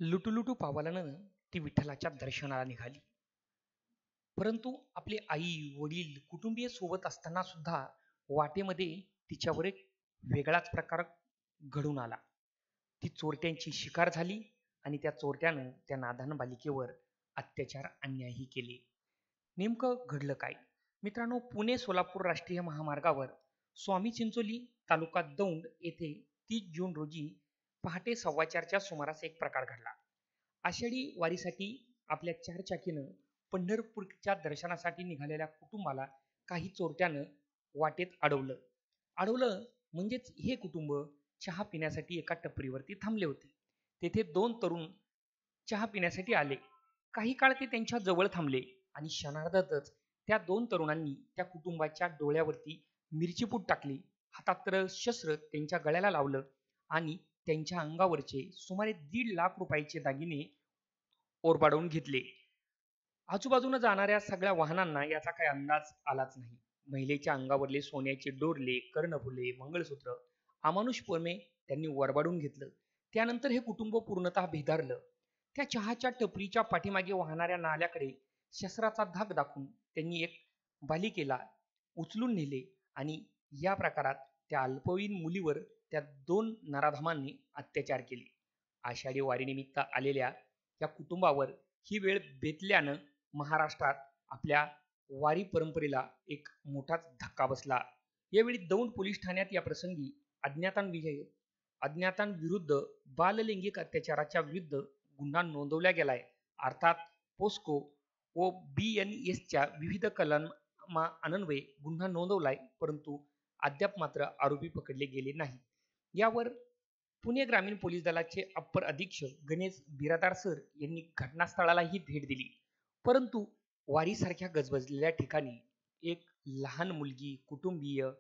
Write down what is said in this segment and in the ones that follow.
लुटूलुटू पावलानं ती विठ्ठलाच्या दर्शनाला निघाली. परंतु आपले आई, वडील, कुटुंबीय सोबत असताना सुद्धा वाटेमध्ये तिच्यावर एक वेगळाच प्रकार घडून आला. ती चोरट्यांची शिकार झाली आणि त्या चोरट्यानं त्या नादान बालिकेवर अत्याचार, अन्यायही केले. नेमकं घडलं काय? मित्रांनो, पुणे सोलापूर राष्ट्रीय महामार्गावर स्वामी चिंचोली तालुका दौंड येथे 30 जून रोजी पहाटे 4:15च्या सुमारास एक प्रकार घडला. आषाढी वारीसाठी आपल्या चारचाकीनं पंढरपूरच्या दर्शनासाठी निघालेल्या कुटुंबाला काही चोरट्यानं वाटेत अडवलं. अडवलं म्हणजेच हे कुटुंब चहा पिण्यासाठी एका टपरीवरती थांबले होते. तेथे 2 तरुण चहा पिण्यासाठी आले. काही काळ ते त्यांच्या जवळ थांबले आणि क्षणार्धातच त्या 2 तरुणांनी त्या कुटुंबाच्या डोळ्यावरती मिरचीपूड टाकली, हातात शस्त्र त्यांच्या गळ्याला लावलं आणि त्यांच्या अंगावरचे सुमारे 1.5 लाख रुपयाचे दागिने ओरबाडून घेतले. आजूबाजूने जाणाऱ्या सगळ्या वाहनांना याचा काही अंदाज आलाच नाही. महिलेच्या अंगावरले सोन्याचे डोरले, कर्णफुले, मंगळसूत्र अमानुषपणे त्यांनी ओरबाडून घेतलं. त्यानंतर हे कुटुंब पूर्णतः भेदारलं. त्या चहाच्या टपरीच्या पाठीमागे वाहणाऱ्या नाल्याकडे शस्त्राचा धाक दाखवून त्यांनी एक बालिकेला उचलून नेले आणि या प्रकारात त्या अल्पवयीन मुलीवर त्या 2 नराधमांनी अत्याचार केले. आषाढी वारीनिमित्त आलेल्या या कुटुंबावर ही वेळ बेतल्यानं महाराष्ट्रात आपल्या वारी परंपरेला एक मोठाच धक्का बसला. यावेळी दौंड पोलीस ठाण्यात या प्रसंगी अज्ञातांविरुद्ध बाललैंगिक अत्याचाराच्या विरुद्ध गुन्हा नोंदवला गेलाय. अर्थात पोस्को व BNSच्या विविध कलमांन्वये गुन्हा नोंदवलाय, परंतु अद्याप मात्र आरोपी पकडले गेले नाही. यावर पुणे ग्रामीण पोलीस दलाचे अप्पर अधीक्षक गणेश बिरादार सर यांनी घटनास्थळालाही भेट दिली. परंतु वारीसारख्या गजबजलेल्या ठिकाणी एक लहान मुलगी, कुटुंबीय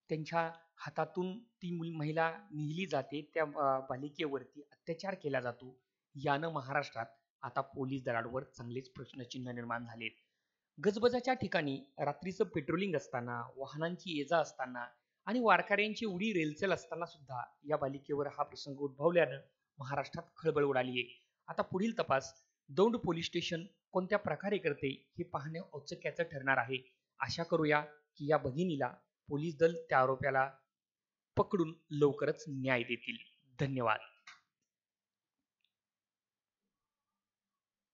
त्यांच्या हातातून ती महिला नेली जाते, त्या बालिकेवरती अत्याचार केला जातो. यानं महाराष्ट्रात आता पोलीस दलावर चांगलेच प्रश्नचिन्ह निर्माण झालेत. गजबजाच्या ठिकाणी रात्रीचं पेट्रोलिंग असताना, वाहनांची ये-जा असताना आणि वारकऱ्यांची उडी रेलचेल असताना सुद्धा या बालिकेवर हा प्रसंग उद्भवल्यानं महाराष्ट्रात खळबळ उडाली आहे. आता पुढील तपास दौंड पोलीस स्टेशन कोणत्या प्रकारे करते हे पाहणे औत्सुक्याचं ठरणार आहे. आशा करूया की या भगिनीला पोलीस दल त्या आरोप्याला पकडून लवकरच न्याय देतील. धन्यवाद.